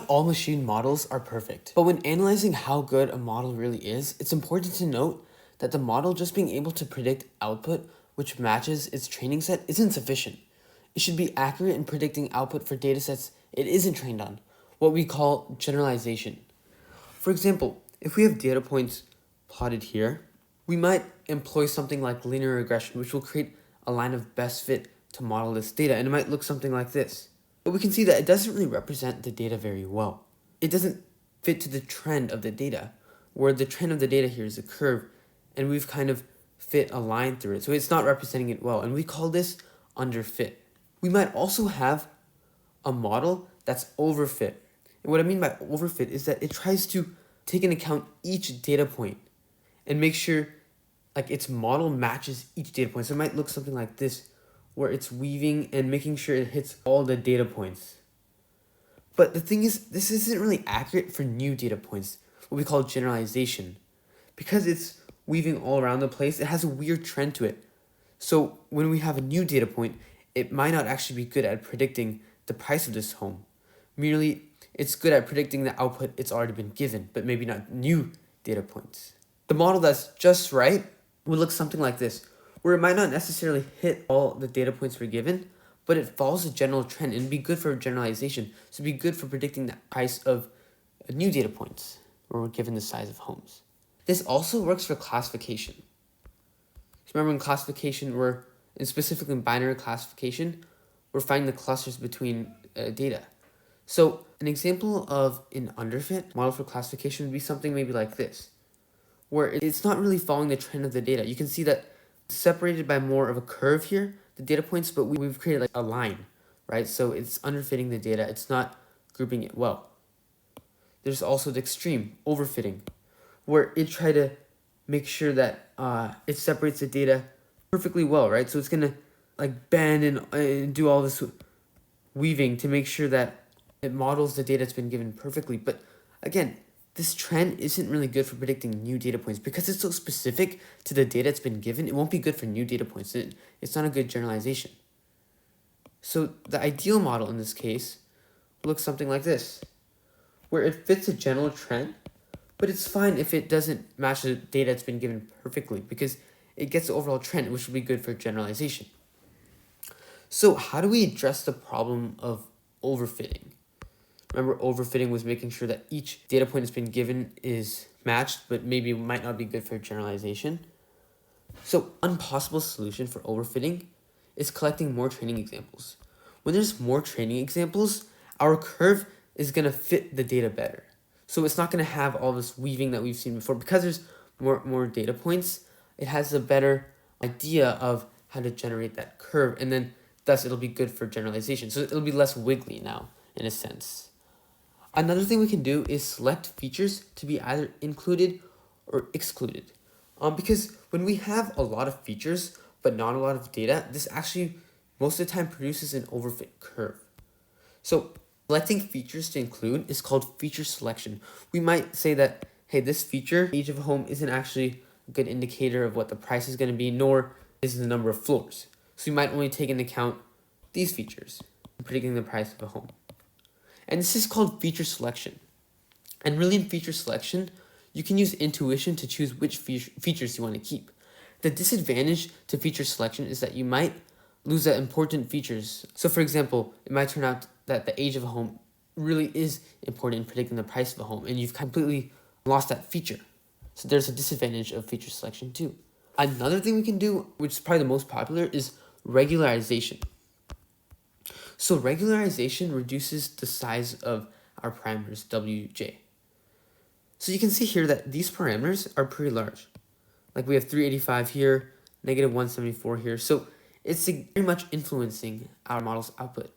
Not all machine models are perfect, but when analyzing how good a model really is, it's important to note that the model just being able to predict output which matches its training set isn't sufficient. It should be accurate in predicting output for datasets it isn't trained on, what we call generalization. For example, if we have data points plotted here, we might employ something like linear regression, which will create a line of best fit to model this data, and it might look something like this. But we can see that it doesn't really represent the data very well. It doesn't fit to the trend of the data, where the trend of the data here is a curve, and we've kind of fit a line through it. So it's not representing it well, and we call this underfit. We might also have a model that's overfit. And what I mean by overfit is that it tries to take into account each data point and make sure like its model matches each data point. So it might look something like this, where it's weaving and making sure it hits all the data points. But the thing is, this isn't really accurate for new data points, what we call generalization. Because it's weaving all around the place, it has a weird trend to it. So when we have a new data point, it might not actually be good at predicting the price of this home. Merely, it's good at predicting the output it's already been given, but maybe not new data points. The model that's just right would look something like this, where it might not necessarily hit all the data points we're given, but it follows a general trend and be good for generalization. So it'd be good for predicting the price of new data points, where we're given the size of homes. This also works for classification. So remember in classification, and specifically in binary classification, we're finding the clusters between data. So an example of an underfit model for classification would be something maybe like this, where it's not really following the trend of the data. You can see that it's separated by more of a curve here, the data points, but we've created like a line, right? So it's underfitting the data. It's not grouping it well. There's also the extreme, overfitting, where it try to make sure that it separates the data perfectly well, right? So it's going to like bend and do all this weaving to make sure that it models the data that's been given perfectly. But again, this trend isn't really good for predicting new data points because it's so specific to the data that's been given. It won't be good for new data points. It's not a good generalization. So the ideal model in this case looks something like this, where it fits a general trend, but it's fine if it doesn't match the data that's been given perfectly because it gets the overall trend, which will be good for generalization. So how do we address the problem of overfitting? Remember, overfitting was making sure that each data point that's been given is matched, but maybe might not be good for generalization. So one possible solution for overfitting is collecting more training examples. When there's more training examples, our curve is going to fit the data better. So it's not going to have all this weaving that we've seen before. Because there's more data points, it has a better idea of how to generate that curve, and then thus it'll be good for generalization. So it'll be less wiggly now, in a sense. Another thing we can do is select features to be either included or excluded. Because when we have a lot of features but not a lot of data, this actually most of the time produces an overfit curve. So selecting features to include is called feature selection. We might say that, hey, this feature, age of a home, isn't actually a good indicator of what the price is going to be, nor is the number of floors. So we might only take into account these features in predicting the price of a home. And this is called feature selection. And really in feature selection, you can use intuition to choose which features you want to keep. The disadvantage to feature selection is that you might lose the important features. So for example, it might turn out that the age of a home really is important in predicting the price of a home, and you've completely lost that feature. So there's a disadvantage of feature selection too. Another thing we can do, which is probably the most popular, is regularization. So regularization reduces the size of our parameters, wj. So you can see here that these parameters are pretty large. Like we have 385 here, negative 174 here. So it's very much influencing our model's output.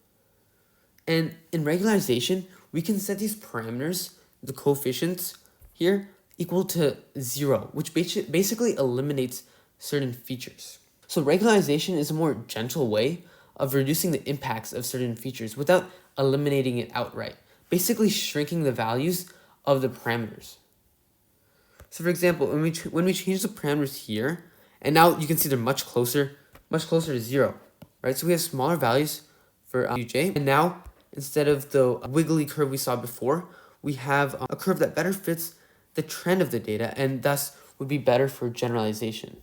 And in regularization, we can set these parameters, the coefficients here, equal to 0, which basically eliminates certain features. So regularization is a more gentle way of reducing the impacts of certain features without eliminating it outright, basically shrinking the values of the parameters. So for example, when we change the parameters here, and now you can see they're much closer to 0, right? So we have smaller values for uj, and now Instead of the wiggly curve we saw before, we have a curve that better fits the trend of the data and thus would be better for generalization.